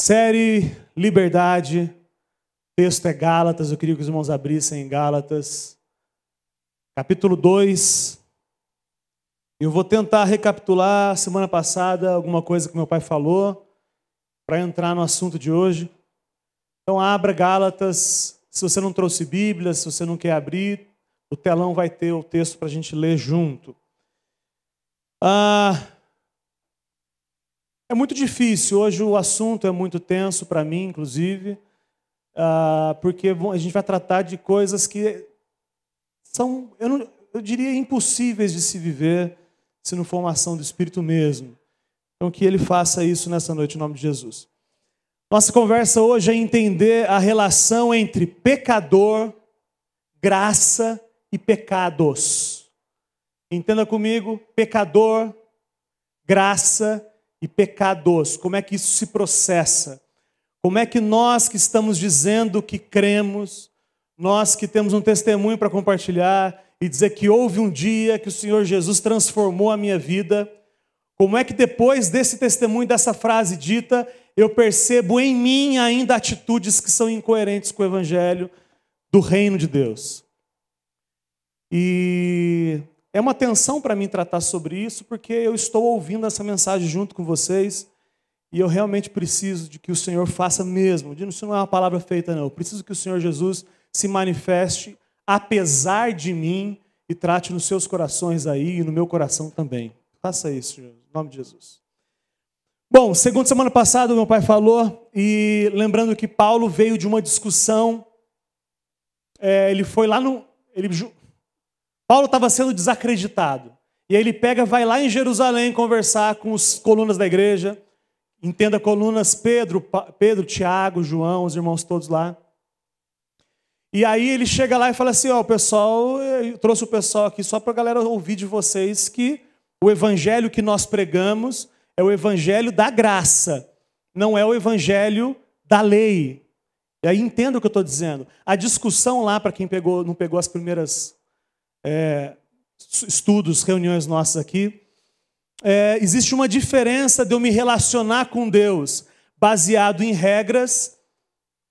Série Liberdade, texto é Gálatas, eu queria que os irmãos abrissem em Gálatas, capítulo 2. Eu vou tentar recapitular semana passada alguma coisa que meu pai falou, para entrar no assunto de hoje. Então abra Gálatas, se você não trouxe Bíblia, se você não quer abrir, o telão vai ter o texto para a gente ler junto. É muito difícil, hoje o assunto é muito tenso para mim, inclusive, porque a gente vai tratar de coisas que são, eu diria, impossíveis de se viver se não for uma ação do Espírito mesmo. Então que Ele faça isso nessa noite, em nome de Jesus. Nossa conversa hoje é entender a relação entre pecador, graça e pecados. Entenda comigo, pecador, graça e pecados. Como é que isso se processa? Como é que nós que estamos dizendo que cremos, nós que temos um testemunho para compartilhar e dizer que houve um dia que o Senhor Jesus transformou a minha vida, como é que depois desse testemunho, dessa frase dita, eu percebo em mim ainda atitudes que são incoerentes com o Evangelho do Reino de Deus? E é uma tensão para mim tratar sobre isso, porque eu estou ouvindo essa mensagem junto com vocês e eu realmente preciso de que o Senhor faça mesmo. Isso não é uma palavra feita, não. Eu preciso que o Senhor Jesus se manifeste apesar de mim e trate nos seus corações aí e no meu coração também. Faça isso, em nome de Jesus. Bom, segundo semana passada, meu pai falou, e lembrando que Paulo veio de uma discussão, ele foi lá no... Paulo estava sendo desacreditado. E aí ele vai lá em Jerusalém conversar com os colunas da igreja. Entenda colunas, Pedro, Tiago, João, os irmãos todos lá. E aí ele chega lá e fala assim, pessoal, eu trouxe o pessoal aqui só para a galera ouvir de vocês que o evangelho que nós pregamos é o evangelho da graça, não é o evangelho da lei. E aí entenda o que eu estou dizendo. A discussão lá, para quem não pegou as primeiras estudos, reuniões nossas aqui, existe uma diferença de eu me relacionar com Deus baseado em regras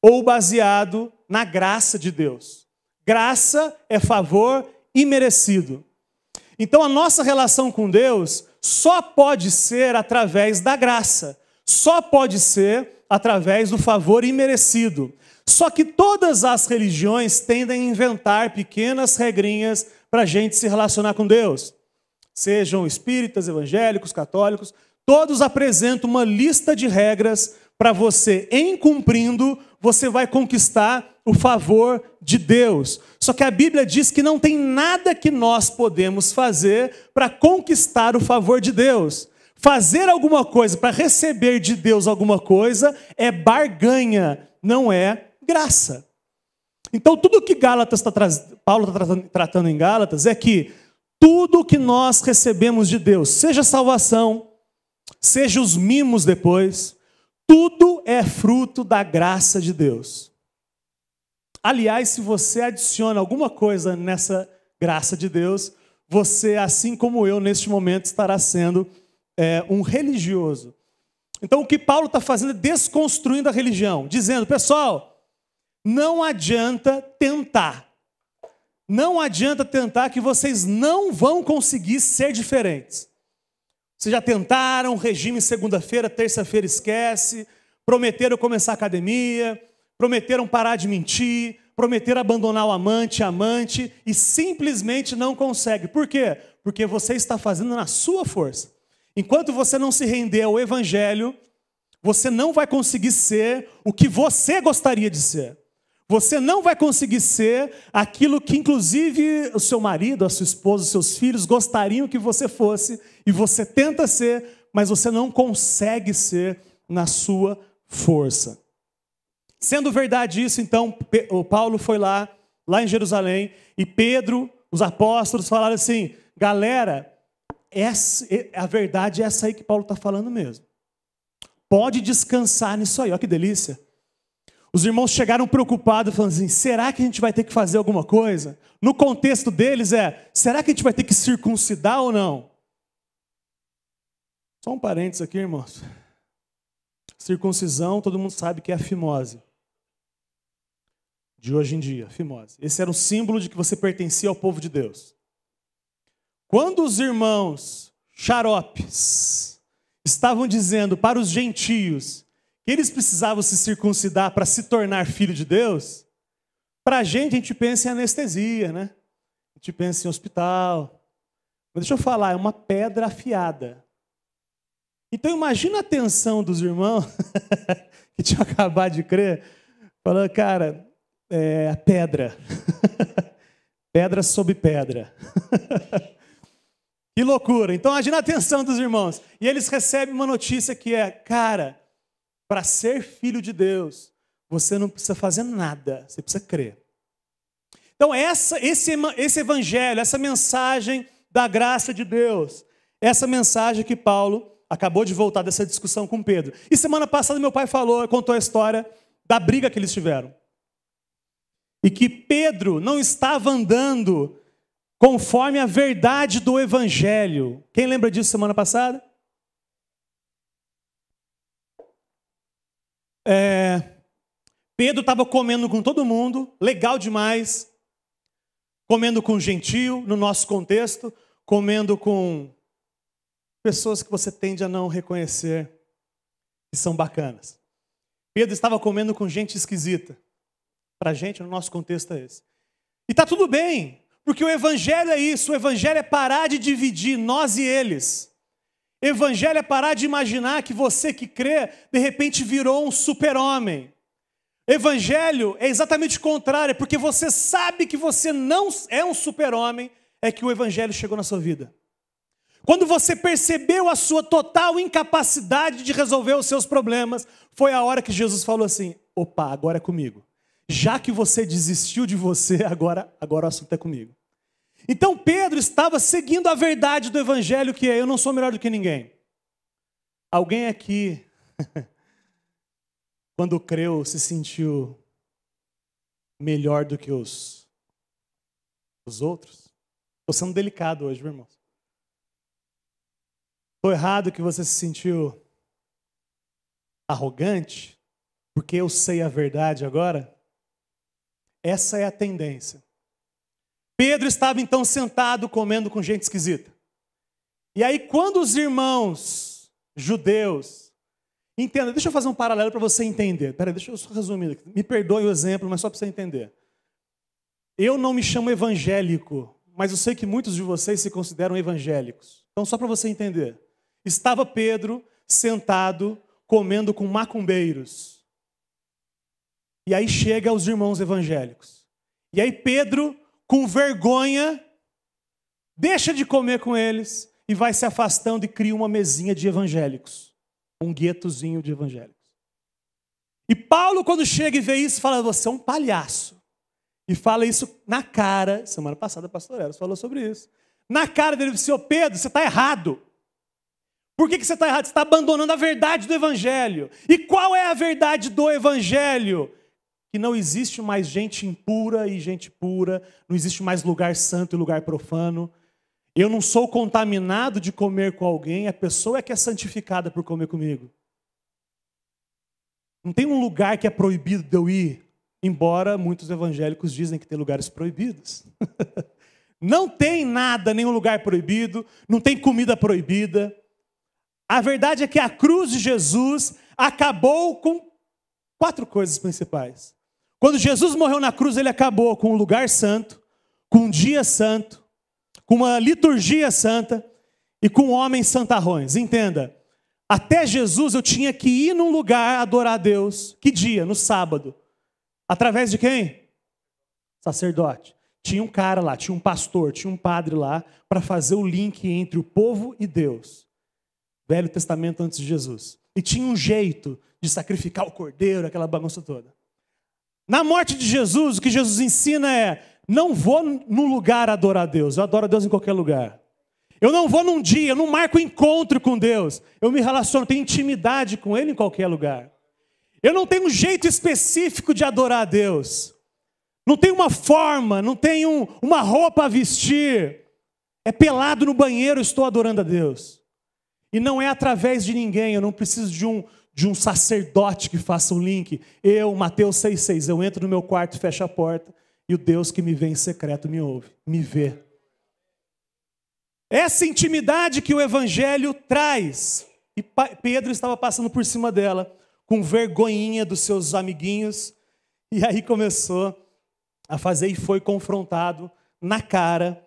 ou baseado na graça de Deus. Graça é favor imerecido. Então a nossa relação com Deus só pode ser através da graça, só pode ser através do favor imerecido. Só que todas as religiões tendem a inventar pequenas regrinhas para a gente se relacionar com Deus. Sejam espíritas, evangélicos, católicos, todos apresentam uma lista de regras para você, em cumprindo, você vai conquistar o favor de Deus. Só que a Bíblia diz que não tem nada que nós podemos fazer para conquistar o favor de Deus. Fazer alguma coisa para receber de Deus alguma coisa é barganha, não é graça. Então tudo que Paulo está tratando em Gálatas é que tudo que nós recebemos de Deus, seja salvação, seja os mimos depois, tudo é fruto da graça de Deus. Aliás, se você adiciona alguma coisa nessa graça de Deus, você, assim como eu, neste momento, estará sendo um religioso. Então, o que Paulo está fazendo é desconstruindo a religião, dizendo, pessoal, não adianta tentar. Não adianta tentar que vocês não vão conseguir ser diferentes. Vocês já tentaram, regime segunda-feira, terça-feira esquece, prometeram começar a academia, prometeram parar de mentir, prometeram abandonar o amante e simplesmente não consegue. Por quê? Porque você está fazendo na sua força. Enquanto você não se render ao Evangelho, você não vai conseguir ser o que você gostaria de ser. Você não vai conseguir ser aquilo que, inclusive, o seu marido, a sua esposa, os seus filhos gostariam que você fosse, e você tenta ser, mas você não consegue ser na sua força. Sendo verdade isso, então, o Paulo foi lá em Jerusalém, e Pedro, os apóstolos, falaram assim, galera, a verdade é essa aí que Paulo está falando mesmo. Pode descansar nisso aí, olha que delícia. Os irmãos chegaram preocupados, falando assim, será que a gente vai ter que fazer alguma coisa? No contexto deles será que a gente vai ter que circuncidar ou não? Só um parênteses aqui, irmãos. Circuncisão, todo mundo sabe que é a fimose. De hoje em dia, fimose. Esse era um símbolo de que você pertencia ao povo de Deus. Quando os irmãos xaropes estavam dizendo para os gentios que eles precisavam se circuncidar para se tornar filho de Deus, para a gente pensa em anestesia, né? A gente pensa em hospital. Mas deixa eu falar, é uma pedra afiada. Então imagina a tensão dos irmãos que tinham acabado de crer, falando, cara, é pedra. Pedra sobre pedra. Que loucura. Então imagina a tensão dos irmãos. E eles recebem uma notícia que é, cara, para ser filho de Deus, você não precisa fazer nada, você precisa crer. Então esse evangelho, essa mensagem da graça de Deus, essa mensagem que Paulo acabou de voltar dessa discussão com Pedro. E semana passada meu pai contou a história da briga que eles tiveram. E que Pedro não estava andando conforme a verdade do evangelho. Quem lembra disso semana passada? Pedro estava comendo com todo mundo, legal demais. Comendo com gentio, no nosso contexto, comendo com pessoas que você tende a não reconhecer que são bacanas. Pedro estava comendo com gente esquisita. Para a gente, no nosso contexto é esse. E está tudo bem, porque o evangelho é isso. O evangelho é parar de dividir nós e eles. O evangelho é parar de imaginar que você que crê, de repente virou um super-homem. Evangelho é exatamente o contrário, porque você sabe que você não é um super-homem, é que o evangelho chegou na sua vida. Quando você percebeu a sua total incapacidade de resolver os seus problemas, foi a hora que Jesus falou assim, opa, agora é comigo. Já que você desistiu de você, agora o assunto é comigo. Então Pedro estava seguindo a verdade do evangelho, que é, eu não sou melhor do que ninguém. Alguém aqui... quando creu, se sentiu melhor do que os outros? Estou sendo delicado hoje, meu irmão. Estou errado que você se sentiu arrogante, porque eu sei a verdade agora? Essa é a tendência. Pedro estava então sentado comendo com gente esquisita. E aí quando os irmãos judeus... Entenda, deixa eu fazer um paralelo para você entender. Peraí, deixa eu só resumir aqui. Me perdoe o exemplo, mas só para você entender. Eu não me chamo evangélico, mas eu sei que muitos de vocês se consideram evangélicos. Então, só para você entender. Estava Pedro sentado, comendo com macumbeiros. E aí chega os irmãos evangélicos. E aí Pedro, com vergonha, deixa de comer com eles e vai se afastando e cria uma mesinha de evangélicos. Um guetozinho de evangélicos. E Paulo, quando chega e vê isso, fala, você é um palhaço. E fala isso na cara. Semana passada, a pastor Eros falou sobre isso. Na cara dele, disse, ô Pedro, você está errado. Por que você está errado? Você está abandonando a verdade do evangelho. E qual é a verdade do evangelho? Que não existe mais gente impura e gente pura. Não existe mais lugar santo e lugar profano. Eu não sou contaminado de comer com alguém, a pessoa é que é santificada por comer comigo. Não tem um lugar que é proibido de eu ir, embora muitos evangélicos dizem que tem lugares proibidos. Não tem nada, nenhum lugar proibido, não tem comida proibida. A verdade é que a cruz de Jesus acabou com 4 coisas principais. Quando Jesus morreu na cruz, ele acabou com um lugar santo, com um dia santo, com uma liturgia santa e com homens santarrões. Entenda, até Jesus eu tinha que ir num lugar adorar a Deus. Que dia? No sábado. Através de quem? Sacerdote. Tinha um cara lá, tinha um pastor, tinha um padre lá para fazer o link entre o povo e Deus. Velho Testamento antes de Jesus. E tinha um jeito de sacrificar o cordeiro, aquela bagunça toda. Na morte de Jesus, o que Jesus ensina é: não vou num lugar adorar a Deus, eu adoro a Deus em qualquer lugar. Eu não vou num dia, eu não marco encontro com Deus. Eu me relaciono, tenho intimidade com Ele em qualquer lugar. Eu não tenho um jeito específico de adorar a Deus. Não tenho uma forma, não tenho uma roupa a vestir. É pelado no banheiro, eu estou adorando a Deus. E não é através de ninguém, eu não preciso de um sacerdote que faça um link. Eu, Mateus 6,6, eu entro no meu quarto, fecho a porta, e o Deus que me vê em secreto me ouve, me vê. Essa intimidade que o Evangelho traz. E Pedro estava passando por cima dela, com vergonhinha dos seus amiguinhos, e aí começou a fazer e foi confrontado na cara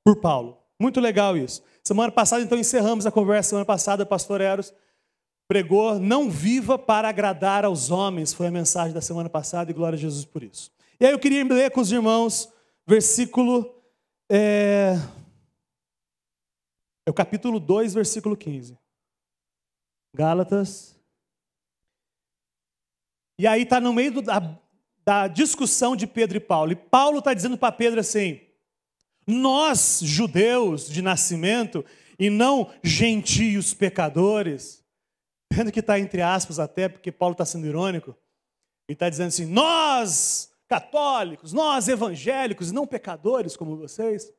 por Paulo. Muito legal isso. Semana passada, então, encerramos a conversa. Semana passada, o pastor Eros pregou, não viva para agradar aos homens. Foi a mensagem da semana passada e glória a Jesus por isso. E aí eu queria ler com os irmãos, versículo... É o capítulo 2, versículo 15. Gálatas. E aí está no meio da discussão de Pedro e Paulo. E Paulo está dizendo para Pedro assim: nós, judeus de nascimento, e não gentios pecadores, vendo que está entre aspas até, porque Paulo está sendo irônico, ele está dizendo assim: nós, católicos, nós, evangélicos, não pecadores como vocês.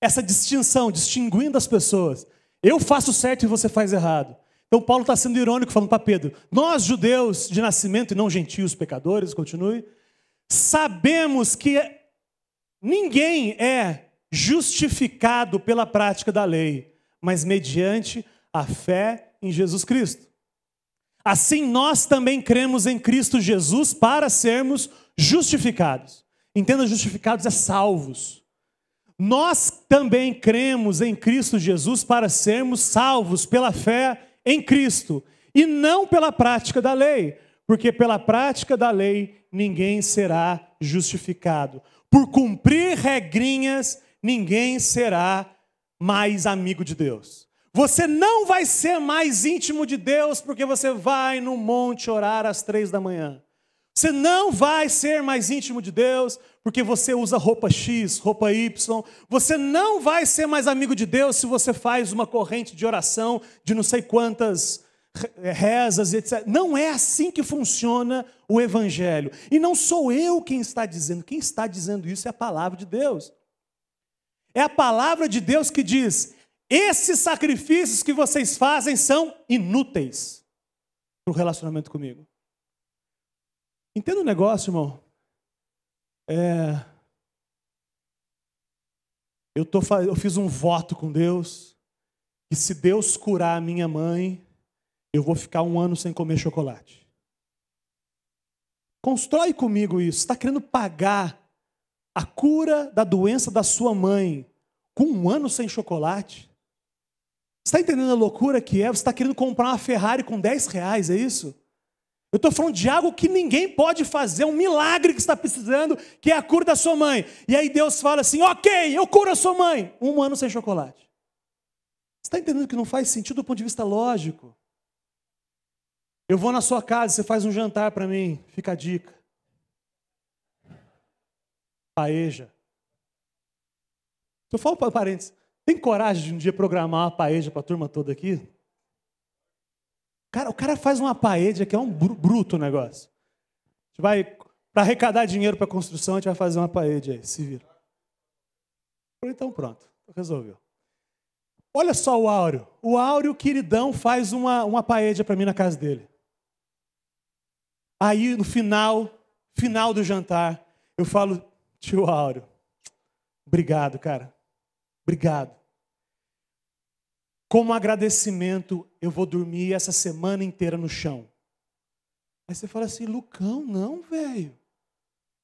Essa distinção, distinguindo as pessoas. Eu faço certo e você faz errado. Então Paulo está sendo irônico, falando para Pedro: nós, judeus de nascimento e não gentios pecadores, continue, sabemos que ninguém é justificado pela prática da lei, mas mediante a fé em Jesus Cristo. Assim nós também cremos em Cristo Jesus para sermos justificados. Entenda, justificados é salvos. Nós também cremos em Cristo Jesus para sermos salvos pela fé em Cristo, e não pela prática da lei, porque pela prática da lei ninguém será justificado. Por cumprir regrinhas, ninguém será mais amigo de Deus. Você não vai ser mais íntimo de Deus porque você vai no monte orar às 3 da manhã. Você não vai ser mais íntimo de Deus porque você usa roupa X, roupa Y. Você não vai ser mais amigo de Deus se você faz uma corrente de oração de não sei quantas rezas, etc. Não é assim que funciona o Evangelho. E não sou eu quem está dizendo. Quem está dizendo isso é a palavra de Deus. É a palavra de Deus que diz: esses sacrifícios que vocês fazem são inúteis para o relacionamento comigo. Entenda um negócio, irmão. Eu fiz um voto com Deus, que se Deus curar a minha mãe, eu vou ficar 1 ano sem comer chocolate. Constrói comigo isso. Você está querendo pagar a cura da doença da sua mãe com 1 ano sem chocolate? Você está entendendo a loucura que é? Você está querendo comprar uma Ferrari com R$10, é isso? Eu estou falando de algo que ninguém pode fazer, um milagre que está precisando, que é a cura da sua mãe. E aí Deus fala assim: ok, eu curo a sua mãe. 1 ano sem chocolate. Você está entendendo que não faz sentido do ponto de vista lógico? Eu vou na sua casa, você faz um jantar para mim, fica a dica. Paeja. Eu falo para parentes, tem coragem de um dia programar uma paeja para a turma toda aqui? O cara faz uma paeja que é um bruto negócio. A gente vai, para arrecadar dinheiro para a construção, a gente vai fazer uma paeja aí, se vira. Então pronto, resolveu. Olha só o Áureo. O Áureo, queridão, faz uma paeja para mim na casa dele. Aí, no final do jantar, eu falo: tio Áureo, obrigado, cara. Obrigado. Como agradecimento, eu vou dormir essa semana inteira no chão. Aí você fala assim: Lucão, não, velho.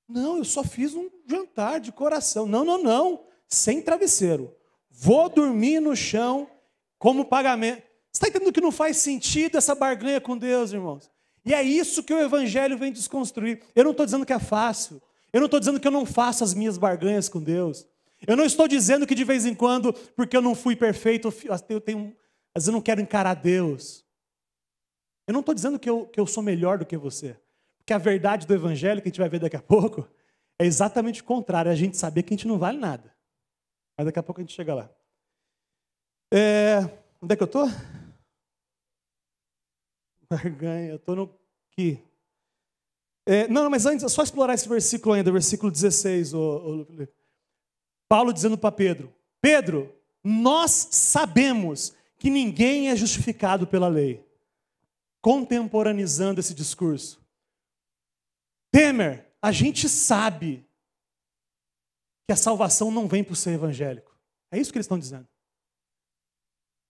Não, eu só fiz um jantar de coração. Não. Sem travesseiro. Vou dormir no chão como pagamento. Você está entendendo que não faz sentido essa barganha com Deus, irmãos? E é isso que o Evangelho vem desconstruir. Eu não estou dizendo que é fácil. Eu não estou dizendo que eu não faço as minhas barganhas com Deus. Eu não estou dizendo que de vez em quando, porque eu não fui perfeito, às vezes eu não quero encarar Deus. Eu não estou dizendo que eu sou melhor do que você. Porque a verdade do Evangelho, que a gente vai ver daqui a pouco, é exatamente o contrário. É a gente saber que a gente não vale nada. Mas daqui a pouco a gente chega lá. Onde é que eu estou? Barganha, eu estou no aqui. Não, mas antes, é só explorar esse versículo ainda, versículo 16. Paulo dizendo para Pedro: Pedro, nós sabemos que ninguém é justificado pela lei. contemporaneizando esse discurso. Temer, a gente sabe que a salvação não vem por ser evangélico. É isso que eles estão dizendo.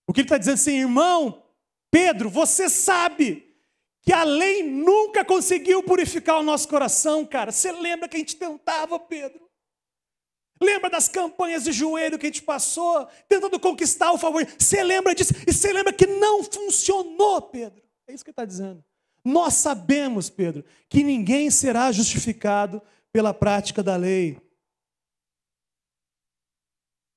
O que ele está dizendo assim, irmão, Pedro, você sabe que a lei nunca conseguiu purificar o nosso coração, cara. Você lembra que a gente tentava, Pedro? Lembra das campanhas de joelho que a gente passou, tentando conquistar o favor? Você lembra disso? E você lembra que não funcionou, Pedro? É isso que ele está dizendo. Nós sabemos, Pedro, que ninguém será justificado pela prática da lei.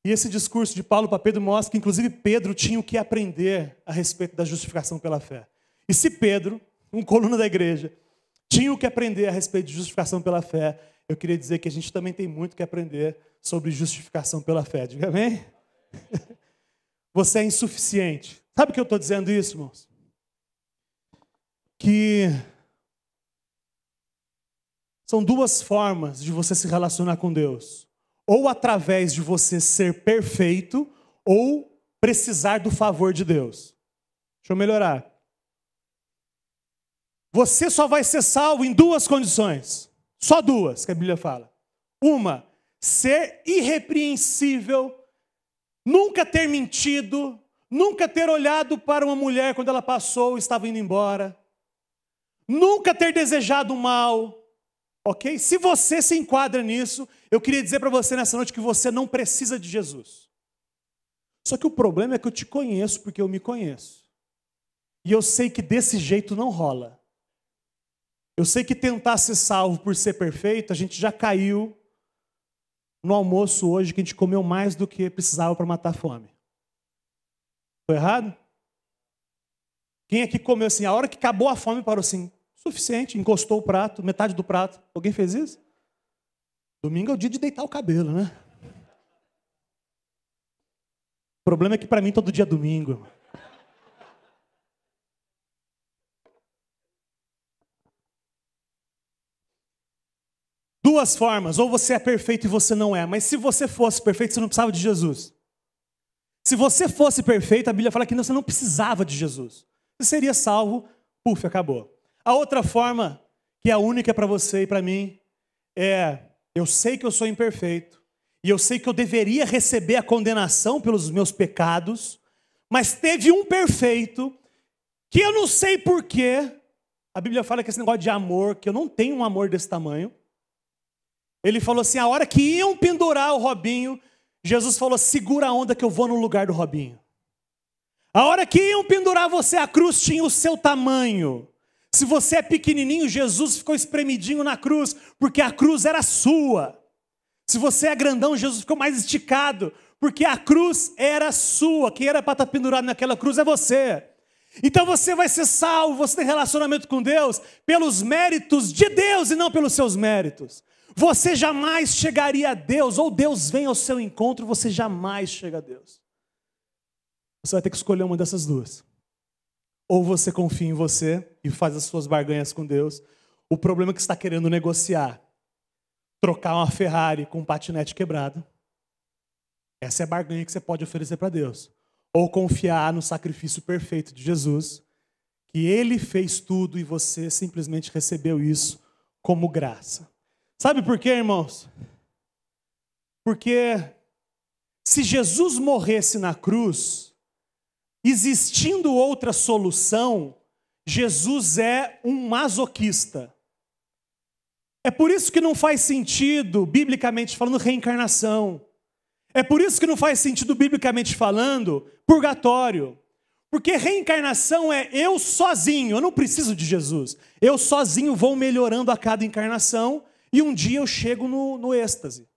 E esse discurso de Paulo para Pedro mostra que, inclusive, Pedro tinha o que aprender a respeito da justificação pela fé. E se Pedro, um coluna da igreja, tinha o que aprender a respeito de justificação pela fé, eu queria dizer que a gente também tem muito que aprender sobre justificação pela fé. Diga amém? Você é insuficiente. Sabe o que eu estou dizendo isso, irmãos? Que são duas formas de você se relacionar com Deus. Ou através de você ser perfeito, ou precisar do favor de Deus. Deixa eu melhorar. Você só vai ser salvo em duas condições. Só duas que a Bíblia fala. Uma, ser irrepreensível, nunca ter mentido, nunca ter olhado para uma mulher quando ela passou e estava indo embora, nunca ter desejado mal. Ok? Se você se enquadra nisso, eu queria dizer para você nessa noite que você não precisa de Jesus. Só que o problema é que eu te conheço porque eu me conheço. E eu sei que desse jeito não rola. Eu sei que tentar ser salvo por ser perfeito, a gente já caiu no almoço hoje que a gente comeu mais do que precisava para matar a fome. Foi errado? Quem aqui comeu assim, a hora que acabou a fome parou assim, suficiente, encostou o prato, metade do prato. Alguém fez isso? Domingo é o dia de deitar o cabelo, né? O problema é que para mim todo dia é domingo. Duas formas, ou você é perfeito e você não é. Mas se você fosse perfeito, você não precisava de Jesus. Se você fosse perfeito, a Bíblia fala que você não precisava de Jesus. Você seria salvo, puf, acabou. A outra forma, que é a única para você e para mim, é: eu sei que eu sou imperfeito, e eu sei que eu deveria receber a condenação pelos meus pecados, mas teve um perfeito, que eu não sei porquê. A Bíblia fala que esse negócio de amor, que eu não tenho um amor desse tamanho. Ele falou assim, a hora que iam pendurar o Robinho, Jesus falou, segura a onda que eu vou no lugar do Robinho. A hora que iam pendurar você, a cruz tinha o seu tamanho. Se você é pequenininho, Jesus ficou espremidinho na cruz, porque a cruz era sua. Se você é grandão, Jesus ficou mais esticado, porque a cruz era sua. Quem era para estar pendurado naquela cruz é você. Então você vai ser salvo, você tem relacionamento com Deus, pelos méritos de Deus e não pelos seus méritos. Você jamais chegaria a Deus, ou Deus vem ao seu encontro, você jamais chega a Deus. Você vai ter que escolher uma dessas duas. Ou você confia em você e faz as suas barganhas com Deus. O problema é que você está querendo negociar. Trocar uma Ferrari com um patinete quebrado. Essa é a barganha que você pode oferecer para Deus. Ou confiar no sacrifício perfeito de Jesus, que Ele fez tudo e você simplesmente recebeu isso como graça. Sabe por quê, irmãos? Porque se Jesus morresse na cruz, existindo outra solução, Jesus é um masoquista. É por isso que não faz sentido, biblicamente falando, reencarnação. É por isso que não faz sentido, biblicamente falando, purgatório. Porque reencarnação é eu sozinho, eu não preciso de Jesus. Eu sozinho vou melhorando a cada encarnação e um dia eu chego no êxtase.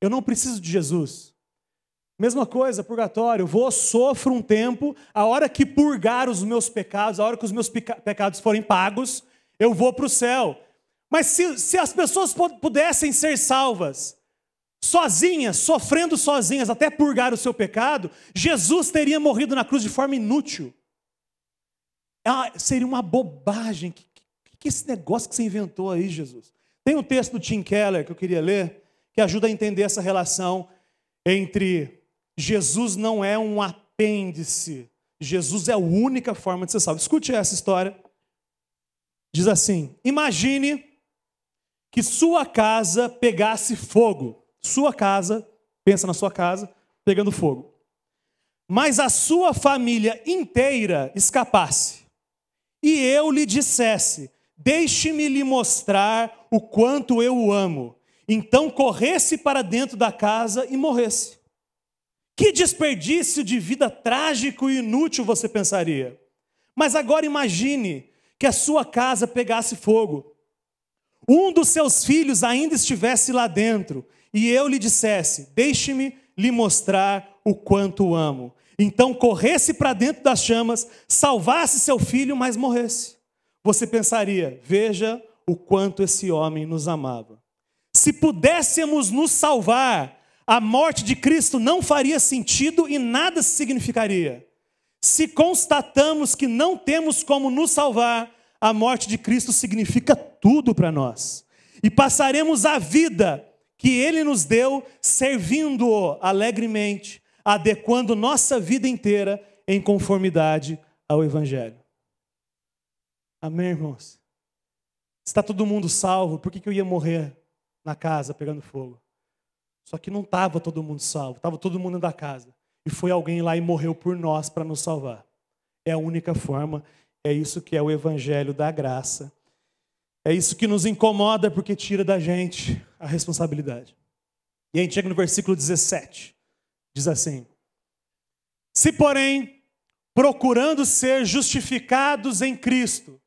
Eu não preciso de Jesus. Mesma coisa, purgatório, sofro um tempo, a hora que purgar os meus pecados, a hora que os meus pecados forem pagos, eu vou para o céu. Mas se as pessoas pudessem ser salvas, sozinhas, sofrendo sozinhas, até purgar o seu pecado, Jesus teria morrido na cruz de forma inútil. Seria uma bobagem. Que esse negócio que você inventou aí, Jesus? Tem um texto do Tim Keller que eu queria ler, que ajuda a entender essa relação entre Jesus não é um apêndice Jesus é a única forma de ser salvo. Escute essa história. Diz assim: imagine que sua casa pegasse fogo. Sua casa, pensa na sua casa, pegando fogo. Mas a sua família inteira escapasse. E eu lhe dissesse: deixe-me lhe mostrar o quanto eu o amo. Então corresse para dentro da casa e morresse. Que desperdício de vida trágico e inútil, você pensaria. Mas agora imagine que a sua casa pegasse fogo. Um dos seus filhos ainda estivesse lá dentro e eu lhe dissesse: deixe-me lhe mostrar o quanto o amo. Então corresse para dentro das chamas, salvasse seu filho, mas morresse. Você pensaria: veja o quanto esse homem nos amava. Se pudéssemos nos salvar, a morte de Cristo não faria sentido e nada significaria. Se constatamos que não temos como nos salvar, a morte de Cristo significa tudo para nós. E passaremos a vida que Ele nos deu servindo-o alegremente, adequando nossa vida inteira em conformidade ao Evangelho. Amém, irmãos? Está todo mundo salvo, por que eu ia morrer na casa pegando fogo? Só que não estava todo mundo salvo, estava todo mundo dentro da casa. E foi alguém lá e morreu por nós para nos salvar. É a única forma, é isso que é o Evangelho da graça. É isso que nos incomoda porque tira da gente a responsabilidade. E a gente chega no versículo 17. Diz assim: se porém, procurando ser justificados em Cristo,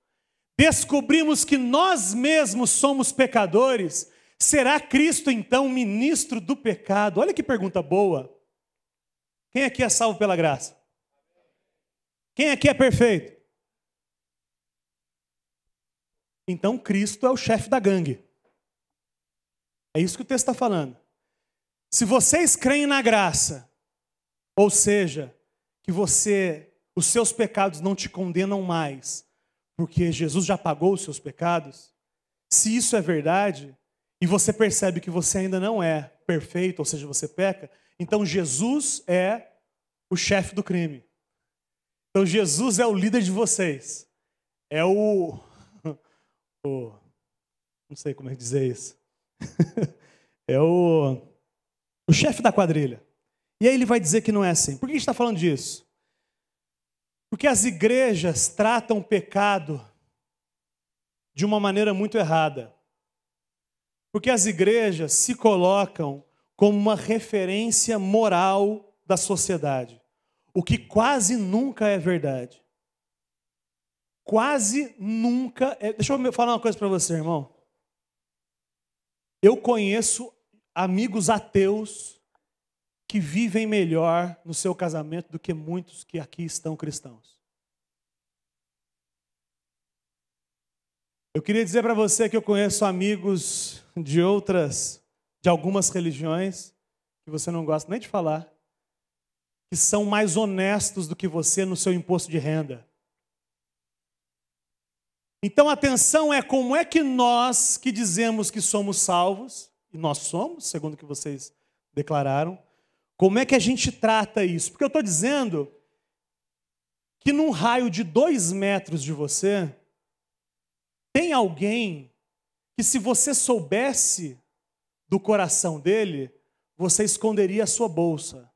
descobrimos que nós mesmos somos pecadores, será Cristo então ministro do pecado? Olha que pergunta boa. Quem aqui é salvo pela graça? Quem aqui é perfeito? Então Cristo é o chefe da gangue. É isso que o texto está falando. Se vocês creem na graça, ou seja, que os seus pecados não te condenam mais, porque Jesus já pagou os seus pecados, se isso é verdade, e você percebe que você ainda não é perfeito, ou seja, você peca, então Jesus é o chefe do crime. Então Jesus é o líder de vocês. É não sei como é que dizer isso. É o chefe da quadrilha. E aí ele vai dizer que não é assim. Por que a gente está falando disso? Porque as igrejas tratam o pecado de uma maneira muito errada. Porque as igrejas se colocam como uma referência moral da sociedade, o que quase nunca é verdade. Quase nunca é... Deixa eu falar uma coisa para você, irmão. Eu conheço amigos ateus que vivem melhor no seu casamento do que muitos que aqui estão cristãos. Eu queria dizer para você que eu conheço amigos de algumas religiões, que você não gosta nem de falar, que são mais honestos do que você no seu imposto de renda. Então a atenção é como é que nós que dizemos que somos salvos, e nós somos, segundo o que vocês declararam, como é que a gente trata isso? Porque eu estou dizendo que num raio de 2 metros de você, tem alguém que se você soubesse do coração dele, você esconderia a sua bolsa.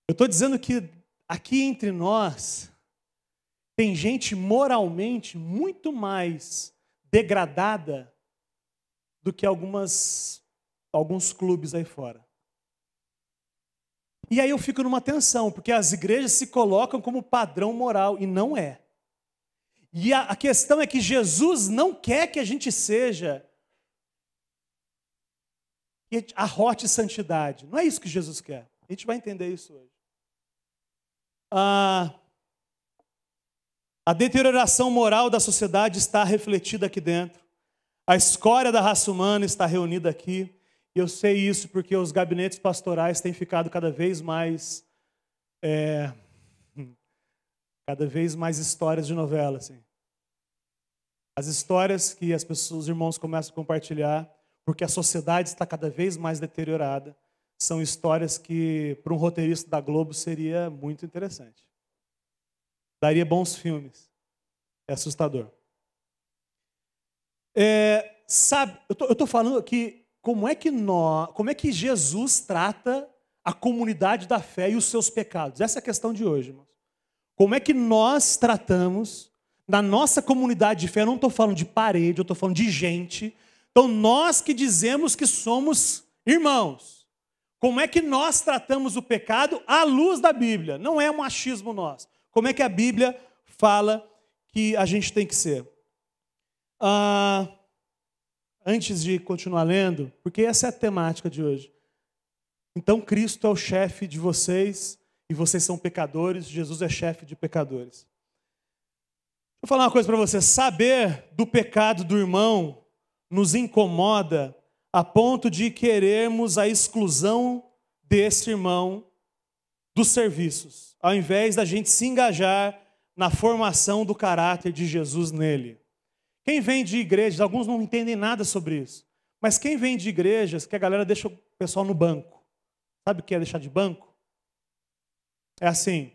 Eu estou dizendo que aqui entre nós, tem gente moralmente muito mais degradada do que alguns clubes aí fora. E aí eu fico numa tensão, porque as igrejas se colocam como padrão moral, e não é. E a questão é que Jesus não quer que a gente seja arrote santidade. Não é isso que Jesus quer. A gente vai entender isso hoje. A deterioração moral da sociedade está refletida aqui dentro. A escória da raça humana está reunida aqui. E eu sei isso porque os gabinetes pastorais têm ficado cada vez mais histórias de novela, assim. As histórias que os irmãos começam a compartilhar, porque a sociedade está cada vez mais deteriorada, são histórias que, para um roteirista da Globo, seria muito interessante. Daria bons filmes. É assustador. Eu estou falando aqui como é que Jesus trata a comunidade da fé e os seus pecados. Essa é a questão de hoje, irmãos. Como é que nós tratamos, na nossa comunidade de fé, eu não estou falando de parede, eu estou falando de gente. Então, nós que dizemos que somos irmãos, como é que nós tratamos o pecado à luz da Bíblia? Não é um achismo nosso. Como é que a Bíblia fala que a gente tem que ser? Antes de continuar lendo, porque essa é a temática de hoje. Então, Cristo é o chefe de vocês e vocês são pecadores, Jesus é chefe de pecadores. Vou falar uma coisa para você. Saber do pecado do irmão nos incomoda a ponto de querermos a exclusão desse irmão dos serviços, ao invés da gente se engajar na formação do caráter de Jesus nele. Quem vem de igrejas, alguns não entendem nada sobre isso, mas quem vem de igrejas que a galera deixa o pessoal no banco. Sabe o que é deixar de banco? É assim,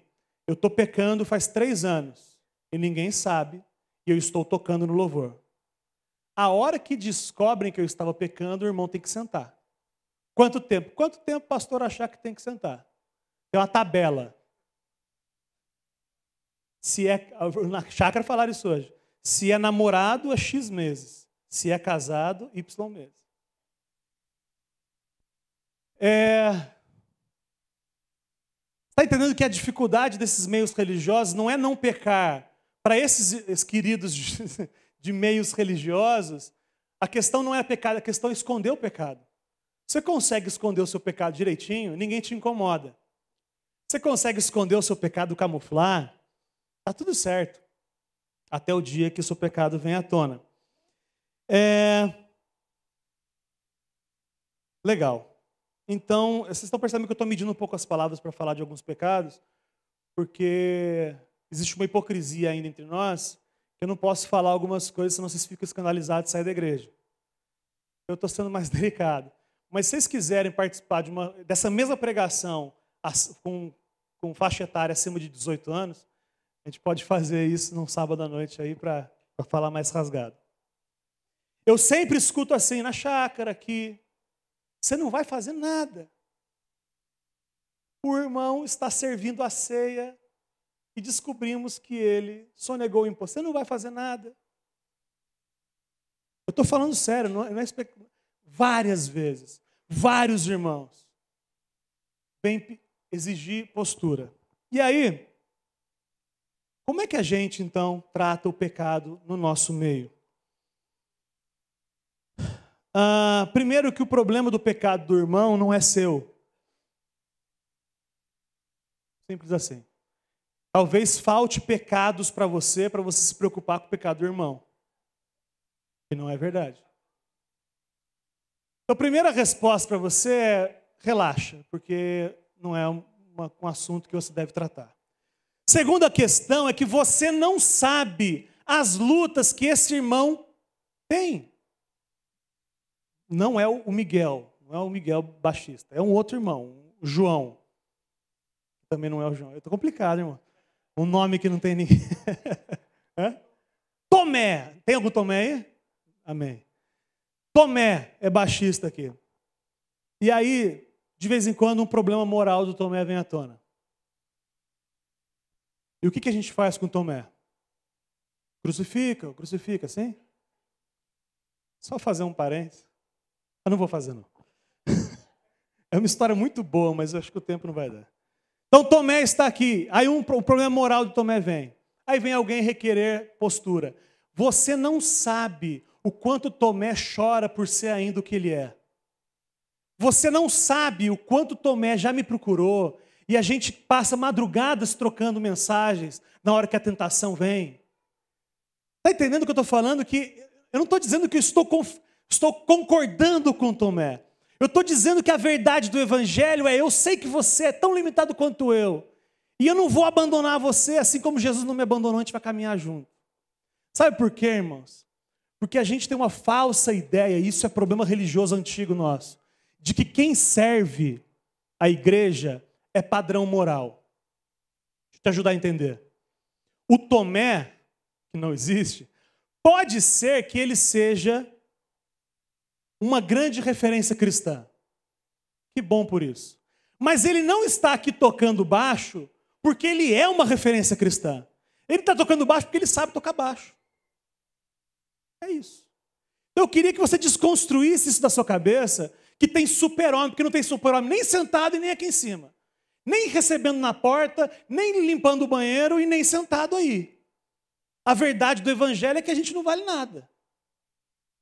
eu estou pecando faz 3 anos e ninguém sabe e eu estou tocando no louvor. A hora que descobrem que eu estava pecando, o irmão tem que sentar. Quanto tempo? Quanto tempo o pastor achar que tem que sentar? Tem uma tabela. Na chácara falaram isso hoje. Se é namorado, é X meses. Se é casado, Y meses. Está entendendo que a dificuldade desses meios religiosos não é não pecar. Para esses queridos de meios religiosos, a questão não é pecado, a questão é esconder o pecado. Você consegue esconder o seu pecado direitinho, ninguém te incomoda. Você consegue esconder o seu pecado, camuflar, está tudo certo. Até o dia que o seu pecado vem à tona. Legal. Então, vocês estão percebendo que eu estou medindo um pouco as palavras para falar de alguns pecados, porque existe uma hipocrisia ainda entre nós, que eu não posso falar algumas coisas, senão vocês ficam escandalizados e saem da igreja. Eu estou sendo mais delicado. Mas se vocês quiserem participar dessa mesma pregação com faixa etária acima de 18 anos, a gente pode fazer isso num sábado à noite aí para falar mais rasgado. Eu sempre escuto assim, na chácara aqui, você não vai fazer nada. O irmão está servindo a ceia e descobrimos que ele sonegou o imposto. Você não vai fazer nada. Eu estou falando sério, não é várias vezes, vários irmãos vêm exigir postura. E aí, como é que a gente, então, trata o pecado no nosso meio? Primeiro que o problema do pecado do irmão não é seu. Simples assim. Talvez falte pecados para você se preocupar com o pecado do irmão. Que não é verdade. Então, a primeira resposta para você é relaxa, porque não é um assunto que você deve tratar. Segunda questão é que você não sabe as lutas que esse irmão tem. Não é o Miguel, não é o Miguel baixista, é um outro irmão, o João. Também não é o João. Eu estou complicado, irmão. Um nome que não tem ninguém. Tomé. Tem algum Tomé aí? Amém. Tomé é baixista aqui. E aí, de vez em quando, um problema moral do Tomé vem à tona. E o que a gente faz com Tomé? Crucifica, sim? Só fazer um parênteses. Eu não vou fazer, não. É uma história muito boa, mas eu acho que o tempo não vai dar. Então Tomé está aqui. Aí o problema moral do Tomé vem. Aí vem alguém requerer postura. Você não sabe o quanto Tomé chora por ser ainda o que ele é. Você não sabe o quanto Tomé já me procurou e a gente passa madrugadas trocando mensagens na hora que a tentação vem. Está entendendo o que eu estou falando? Que eu não estou dizendo que eu estou concordando com Tomé. Eu estou dizendo que a verdade do Evangelho eu sei que você é tão limitado quanto eu. E eu não vou abandonar você, assim como Jesus não me abandonou, a gente vai caminhar junto. Sabe por quê, irmãos? Porque a gente tem uma falsa ideia, e isso é problema religioso antigo nosso, de que quem serve a igreja é padrão moral. Deixa eu te ajudar a entender. O Tomé, que não existe, pode ser que ele seja uma grande referência cristã. Que bom por isso. Mas ele não está aqui tocando baixo porque ele é uma referência cristã. Ele está tocando baixo porque ele sabe tocar baixo. É isso. Eu queria que você desconstruísse isso da sua cabeça, que tem super-homem, porque não tem super-homem nem sentado e nem aqui em cima. Nem recebendo na porta, nem limpando o banheiro e nem sentado aí. A verdade do evangelho é que a gente não vale nada.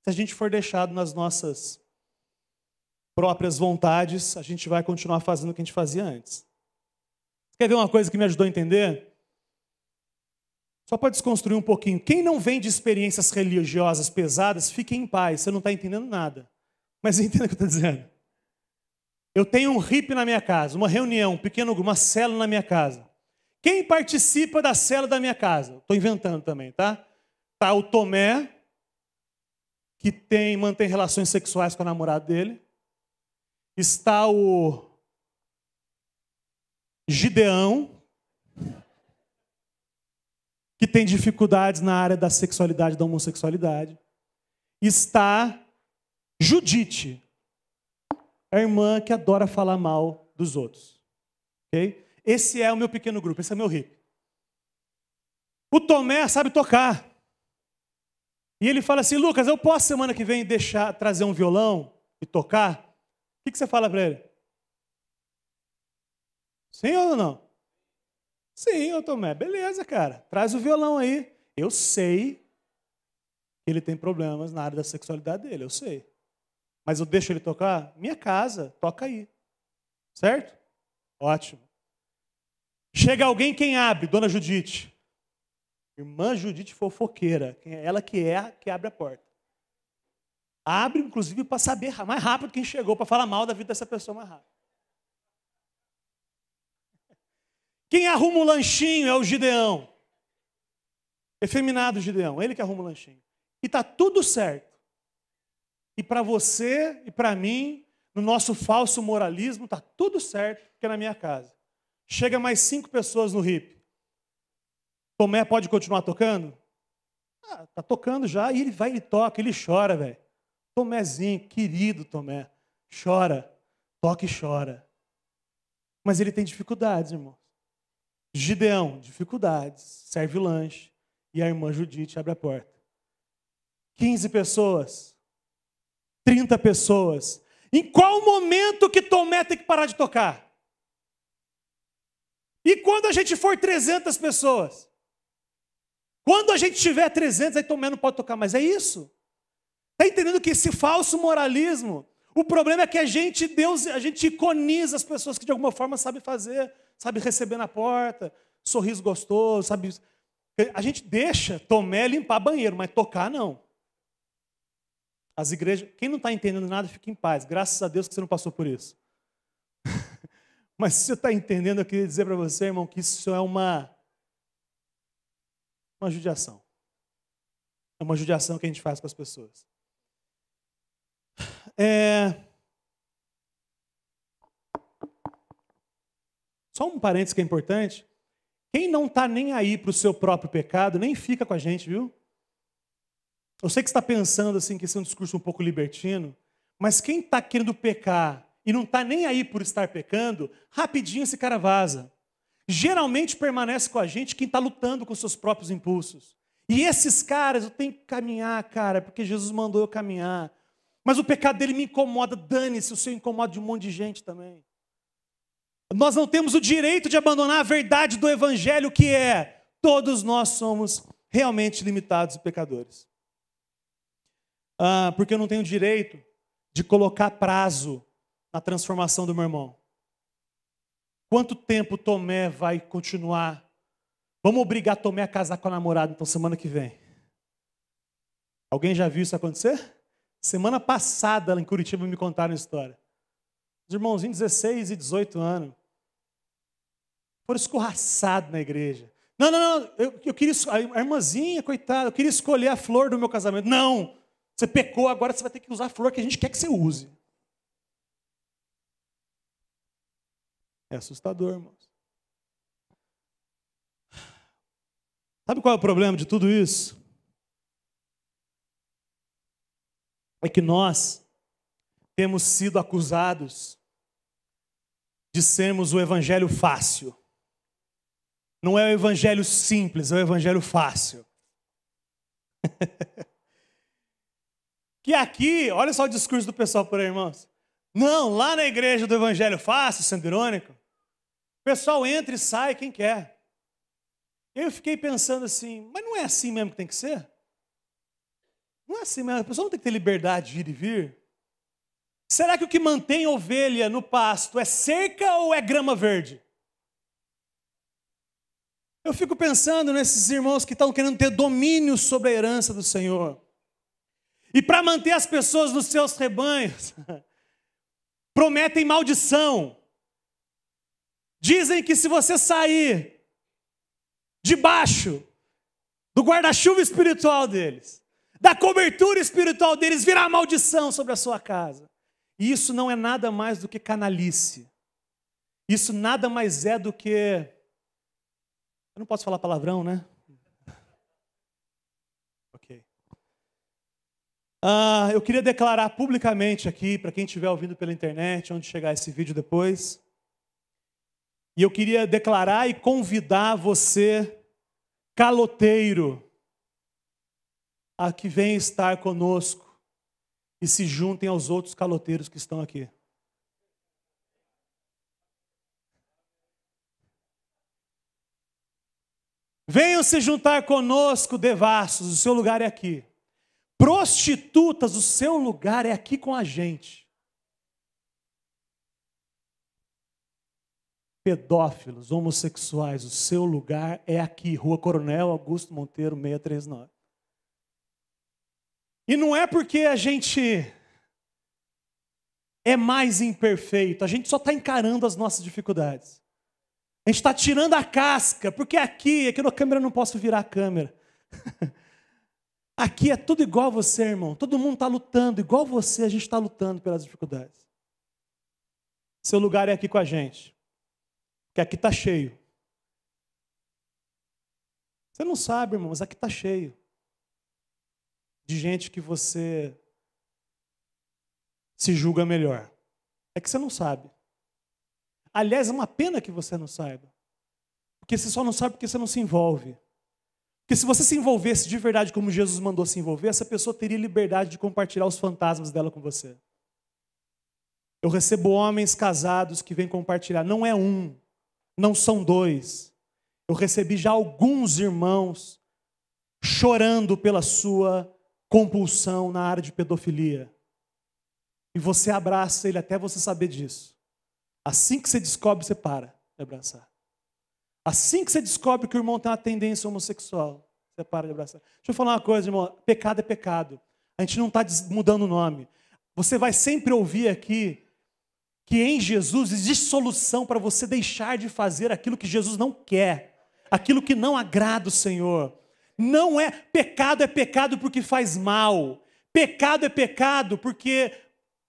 Se a gente for deixado nas nossas próprias vontades, a gente vai continuar fazendo o que a gente fazia antes. Quer ver uma coisa que me ajudou a entender? Só para desconstruir um pouquinho. Quem não vem de experiências religiosas pesadas, fique em paz. Você não está entendendo nada. Mas entenda o que eu estou dizendo. Eu tenho um hippie na minha casa, uma reunião, um pequeno grupo, uma célula na minha casa. Quem participa da célula da minha casa? Estou inventando também, tá? Tá o Tomé, que mantém relações sexuais com a namorada dele. Está o Gideão, que tem dificuldades na área da sexualidade e da homossexualidade. Está Judite, a irmã que adora falar mal dos outros. Okay? Esse é o meu pequeno grupo, esse é o meu hippie. O Tomé sabe tocar. E ele fala assim, Lucas, eu posso semana que vem trazer um violão e tocar? O que você fala para ele? Sim ou não? Sim, ô Tomé, beleza, cara. Traz o violão aí. Eu sei que ele tem problemas na área da sexualidade dele, eu sei. Mas eu deixo ele tocar? Minha casa, toca aí. Certo? Ótimo. Chega alguém, quem abre? Dona Judite. Irmã Judite fofoqueira. Ela que abre a porta. Abre, inclusive, para saber mais rápido quem chegou, para falar mal da vida dessa pessoa mais rápido. Quem arruma o lanchinho é o Gideão. Efeminado Gideão, ele que arruma o lanchinho. E está tudo certo. E para você e para mim, no nosso falso moralismo, está tudo certo, porque é na minha casa. Chega mais 5 pessoas no hippie. Tomé pode continuar tocando? Está tocando já, e ele toca, ele chora, velho. Tomézinho, querido Tomé, chora, toca e chora. Mas ele tem dificuldades, irmão. Gideão, dificuldades, serve o lanche. E a irmã Judite abre a porta. 15 pessoas. 30 pessoas. Em qual momento que Tomé tem que parar de tocar? E quando a gente for 300 pessoas? Quando a gente tiver 300, aí Tomé não pode tocar mais. É isso. Está entendendo que esse falso moralismo, o problema é que a gente iconiza as pessoas que de alguma forma sabem fazer. Sabe receber na porta, sorriso gostoso, sabe? A gente deixa Tomé limpar banheiro, mas tocar não. As igrejas, quem não está entendendo nada, fica em paz. Graças a Deus que você não passou por isso. Mas se você está entendendo, eu queria dizer para você, irmão, que isso é uma judiação. É uma judiação que a gente faz com as pessoas. Só um parênteses que é importante. Quem não está nem aí para o seu próprio pecado, nem fica com a gente, viu? Eu sei que você está pensando assim, que esse é um discurso um pouco libertino, mas quem está querendo pecar e não está nem aí por estar pecando, rapidinho esse cara vaza. Geralmente permanece com a gente quem está lutando com seus próprios impulsos. E esses caras, eu tenho que caminhar, cara, porque Jesus mandou eu caminhar. Mas o pecado dele me incomoda, dane-se, o seu incomoda de um monte de gente também. Nós não temos o direito de abandonar a verdade do evangelho, que é: todos nós somos realmente limitados e pecadores. Porque eu não tenho direito de colocar prazo na transformação do meu irmão. Quanto tempo Tomé vai continuar? Vamos obrigar Tomé a casar com a namorada, então, semana que vem. Alguém já viu isso acontecer? Semana passada, lá em Curitiba, me contaram a história. Os irmãozinhos de 16 e 18 anos foram escorraçados na igreja. Não, eu queria, a irmãzinha, coitada, eu queria escolher a flor do meu casamento. Não, você pecou, agora você vai ter que usar a flor que a gente quer que você use. É assustador, irmãos. Sabe qual é o problema de tudo isso? É que nós temos sido acusados de sermos o evangelho fácil. Não é o evangelho simples, é o evangelho fácil. Que aqui, olha só o discurso do pessoal por aí, irmãos. Não, lá na igreja do evangelho fácil, Santo Irônico, o pessoal entra e sai quem quer. Eu fiquei pensando assim, mas não é assim mesmo que tem que ser? Não é assim mesmo, a pessoa não tem que ter liberdade de ir e vir? Será que o que mantém ovelha no pasto é cerca ou é grama verde? Eu fico pensando nesses irmãos que estão querendo ter domínio sobre a herança do Senhor. E para manter as pessoas nos seus rebanhos, prometem maldição. Dizem que se você sair debaixo do guarda-chuva espiritual deles, da cobertura espiritual deles, virá maldição sobre a sua casa. E isso não é nada mais do que canalice. Isso nada mais é do que... Eu não posso falar palavrão, né? Ok. Eu queria declarar publicamente aqui, para quem estiver ouvindo pela internet, onde chegar esse vídeo depois. E eu queria declarar e convidar você, caloteiro, a que venha estar conosco e se juntem aos outros caloteiros que estão aqui. Venham se juntar conosco, devassos, o seu lugar é aqui. Prostitutas, o seu lugar é aqui com a gente. Pedófilos, homossexuais, o seu lugar é aqui. Rua Coronel Augusto Monteiro, 639. E não é porque a gente é mais imperfeito, a gente só está encarando as nossas dificuldades. A gente está tirando a casca, porque aqui na câmera eu não posso virar a câmera. Aqui é tudo igual a você, irmão. Todo mundo está lutando, igual você, a gente está lutando pelas dificuldades. Seu lugar é aqui com a gente, porque aqui está cheio. Você não sabe, irmão, mas aqui está cheio de gente que você se julga melhor. É que você não sabe. Aliás, é uma pena que você não saiba. Porque você só não sabe porque você não se envolve. Porque se você se envolvesse de verdade como Jesus mandou se envolver, essa pessoa teria liberdade de compartilhar os fantasmas dela com você. Eu recebo homens casados que vêm compartilhar. Não é um, não são dois. Eu recebi já alguns irmãos chorando pela sua compulsão na área de pedofilia. E você abraça ele até você saber disso. Assim que você descobre, você para de abraçar. Assim que você descobre que o irmão tem uma tendência homossexual, você para de abraçar. Deixa eu falar uma coisa, irmão. Pecado é pecado. A gente não está mudando o nome. Você vai sempre ouvir aqui que em Jesus existe solução para você deixar de fazer aquilo que Jesus não quer. Aquilo que não agrada o Senhor. Não é pecado porque faz mal. Pecado é pecado porque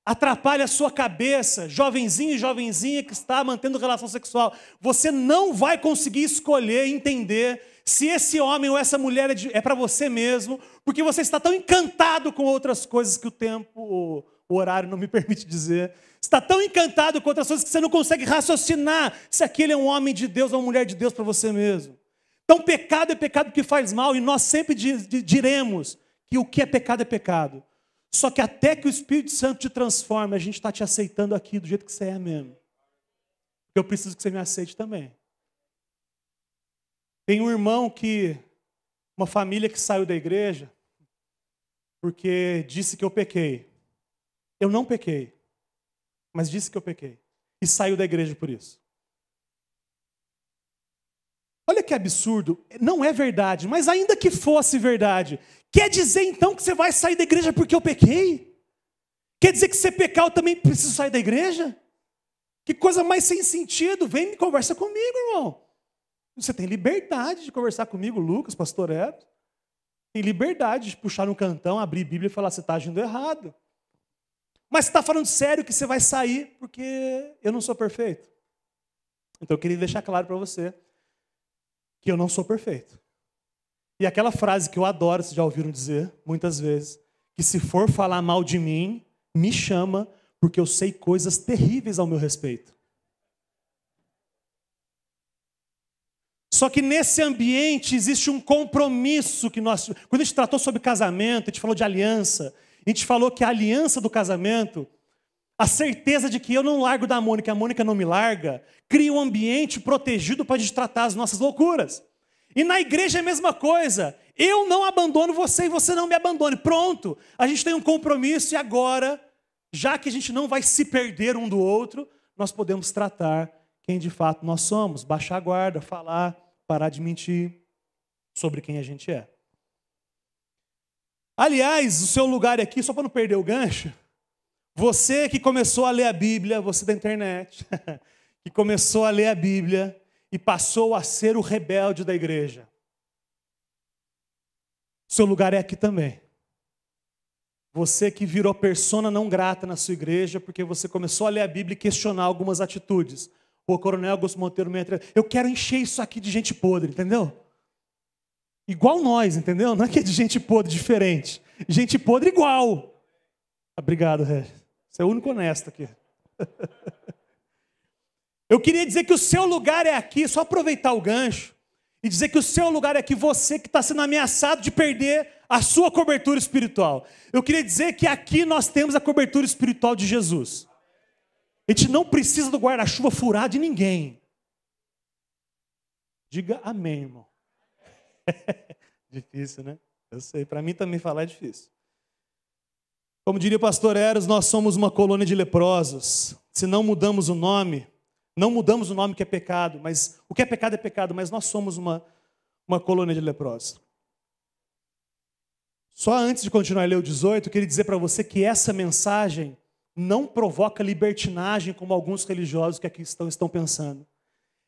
atrapalha a sua cabeça, jovenzinho e jovenzinha que está mantendo relação sexual. Você não vai conseguir escolher e entender se esse homem ou essa mulher é para você mesmo, porque você está tão encantado com outras coisas que o tempo, o horário não me permite dizer. Está tão encantado com outras coisas que você não consegue raciocinar se aquele é um homem de Deus ou uma mulher de Deus para você mesmo. Então pecado é pecado que faz mal e nós sempre diremos que o que é pecado. Só que até que o Espírito Santo te transforme, a gente está te aceitando aqui do jeito que você é mesmo. Eu preciso que você me aceite também. Tem um irmão uma família que saiu da igreja porque disse que eu pequei. Eu não pequei, mas disse que eu pequei. E saiu da igreja por isso. Olha que absurdo, não é verdade, mas ainda que fosse verdade, quer dizer então que você vai sair da igreja porque eu pequei? Quer dizer que se você pecar eu também preciso sair da igreja? Que coisa mais sem sentido, vem me conversa comigo, irmão. Você tem liberdade de conversar comigo, Lucas, pastor Eto. Tem liberdade de puxar no cantão, abrir a Bíblia e falar, você está agindo errado. Mas você está falando sério que você vai sair porque eu não sou perfeito? Então eu queria deixar claro para você que eu não sou perfeito. E aquela frase que eu adoro, vocês já ouviram dizer muitas vezes, que se for falar mal de mim, me chama, porque eu sei coisas terríveis ao meu respeito. Só que nesse ambiente existe um compromisso que nós... Quando a gente tratou sobre casamento, a gente falou de aliança, a gente falou que a aliança do casamento, a certeza de que eu não largo da Mônica, a Mônica não me larga, cria um ambiente protegido para a gente tratar as nossas loucuras. E na igreja é a mesma coisa. Eu não abandono você e você não me abandone. Pronto, a gente tem um compromisso e agora, já que a gente não vai se perder um do outro, nós podemos tratar quem de fato nós somos, baixar a guarda, falar, parar de mentir sobre quem a gente é. Aliás, o seu lugar aqui, só para não perder o gancho, você que começou a ler a Bíblia, você da internet, que começou a ler a Bíblia e passou a ser o rebelde da igreja. Seu lugar é aqui também. Você que virou persona não grata na sua igreja porque você começou a ler a Bíblia e questionar algumas atitudes. O Coronel Augusto Monteiro me entra, eu quero encher isso aqui de gente podre, entendeu? Igual nós, entendeu? Não é que é de gente podre diferente. Gente podre igual. Obrigado, Regis. Você é o único honesto aqui. Eu queria dizer que o seu lugar é aqui, só aproveitar o gancho, e dizer que o seu lugar é aqui, você que está sendo ameaçado de perder a sua cobertura espiritual. Eu queria dizer que aqui nós temos a cobertura espiritual de Jesus. A gente não precisa do guarda-chuva furado de ninguém. Diga amém, irmão. Difícil, né? Eu sei, para mim também falar é difícil. Como diria o pastor Eros, nós somos uma colônia de leprosos. Se não mudamos o nome, não mudamos o nome que é pecado, mas o que é pecado, mas nós somos uma colônia de leprosos. Só antes de continuar a ler o 18, eu queria dizer para você que essa mensagem não provoca libertinagem como alguns religiosos que aqui estão pensando.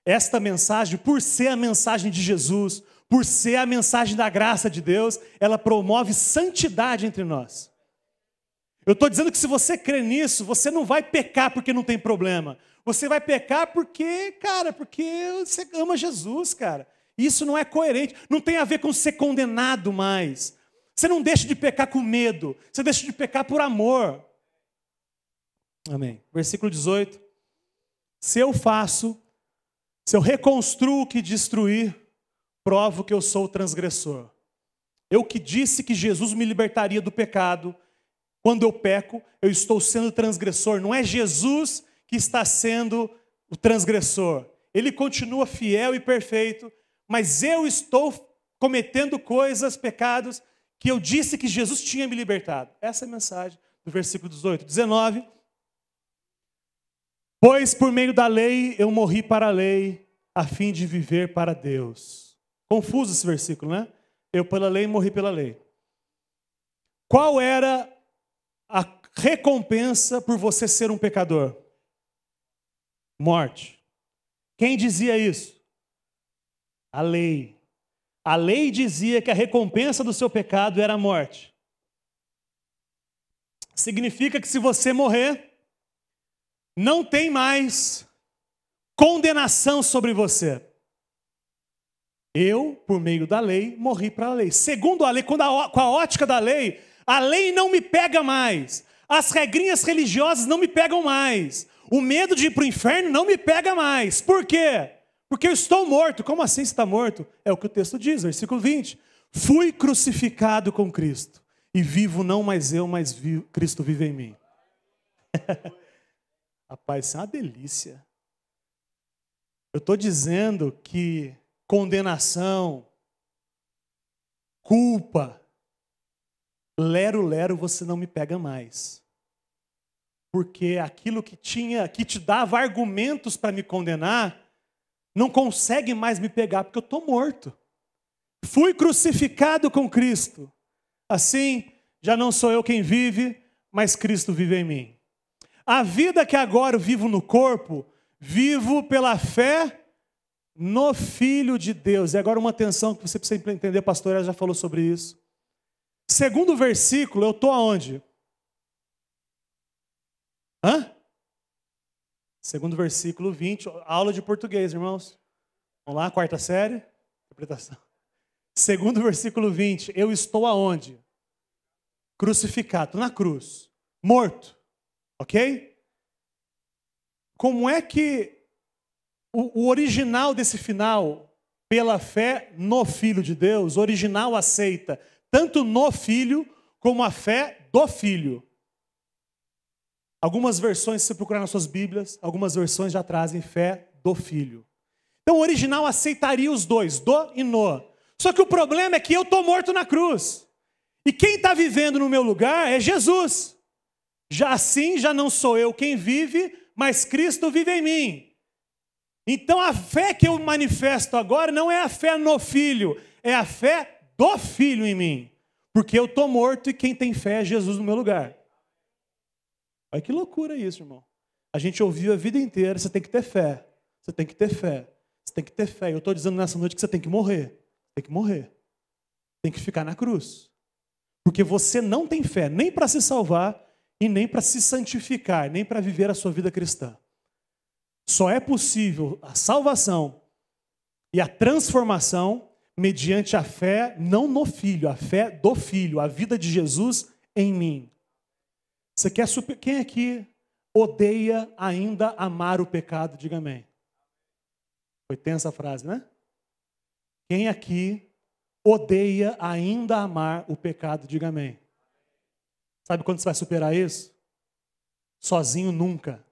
Esta mensagem, por ser a mensagem de Jesus, por ser a mensagem da graça de Deus, ela promove santidade entre nós. Eu estou dizendo que se você crê nisso, você não vai pecar porque não tem problema. Você vai pecar porque você ama Jesus, cara. Isso não é coerente. Não tem a ver com ser condenado mais. Você não deixa de pecar com medo. Você deixa de pecar por amor. Amém. Versículo 18. Se eu reconstruo o que destruir, provo que eu sou o transgressor. Eu que disse que Jesus me libertaria do pecado. Quando eu peco, eu estou sendo transgressor. Não é Jesus que está sendo o transgressor. Ele continua fiel e perfeito, mas eu estou cometendo coisas, pecados, que eu disse que Jesus tinha me libertado. Essa é a mensagem do versículo 18. 19. Pois por meio da lei eu morri para a lei, a fim de viver para Deus. Confuso esse versículo, né? Eu pela lei morri pela lei. Qual era a recompensa por você ser um pecador? Morte. Quem dizia isso? A lei. A lei dizia que a recompensa do seu pecado era a morte. Significa que se você morrer, não tem mais condenação sobre você. Eu, por meio da lei, morri para a lei. Segundo a lei, com a ótica da lei, a lei não me pega mais. As regrinhas religiosas não me pegam mais. O medo de ir para o inferno não me pega mais. Por quê? Porque eu estou morto. Como assim você está morto? É o que o texto diz, versículo 20. Fui crucificado com Cristo. E vivo não mais eu, mas Cristo vive em mim. Rapaz, isso é uma delícia. Eu estou dizendo que condenação, culpa, lero, você não me pega mais. Porque aquilo que te dava argumentos para me condenar, não consegue mais me pegar, porque eu estou morto. Fui crucificado com Cristo. Assim, já não sou eu quem vive, mas Cristo vive em mim. A vida que agora eu vivo no corpo, vivo pela fé no Filho de Deus. E agora uma atenção que você precisa entender, a pastora já falou sobre isso. Segundo o versículo, eu estou aonde? Segundo versículo 20, aula de português, irmãos. Vamos lá, quarta série, interpretação. Segundo versículo 20, eu estou aonde? Crucificado, na cruz, morto, ok? Como é que o original desse final, pela fé no Filho de Deus, o original aceita tanto no Filho como a fé do Filho. Algumas versões, se você procurar nas suas Bíblias, algumas versões já trazem fé do Filho. Então o original aceitaria os dois, do e no. Só que o problema é que eu estou morto na cruz. E quem está vivendo no meu lugar é Jesus. Já assim, já não sou eu quem vive, mas Cristo vive em mim. Então a fé que eu manifesto agora não é a fé no Filho, é a fé do Filho em mim. Porque eu estou morto e quem tem fé é Jesus no meu lugar. Olha que loucura isso, irmão. A gente ouviu a vida inteira, você tem que ter fé. Você tem que ter fé. Você tem que ter fé. Eu estou dizendo nessa noite que você tem que morrer. Tem que morrer. Tem que ficar na cruz. Porque você não tem fé nem para se salvar e nem para se santificar, nem para viver a sua vida cristã. Só é possível a salvação e a transformação mediante a fé, não no Filho, a fé do Filho, a vida de Jesus em mim. Você quer Quem aqui odeia ainda amar o pecado? Diga amém. Foi tensa a frase, né? Quem aqui odeia ainda amar o pecado? Diga amém. Sabe quando você vai superar isso? Sozinho nunca.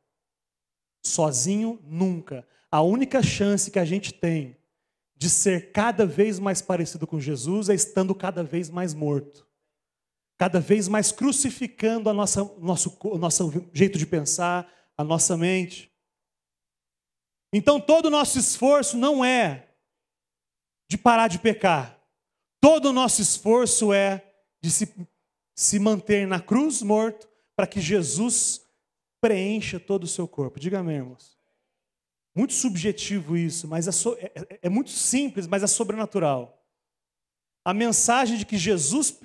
Sozinho nunca. A única chance que a gente tem de ser cada vez mais parecido com Jesus é estando cada vez mais morto. Cada vez mais crucificando o nosso jeito de pensar, a nossa mente. Então todo o nosso esforço não é de parar de pecar. Todo o nosso esforço é de se manter na cruz morto para que Jesus preencha todo o seu corpo. Diga amém, irmãos. Muito subjetivo isso, mas é muito simples, mas é sobrenatural. A mensagem de que Jesus,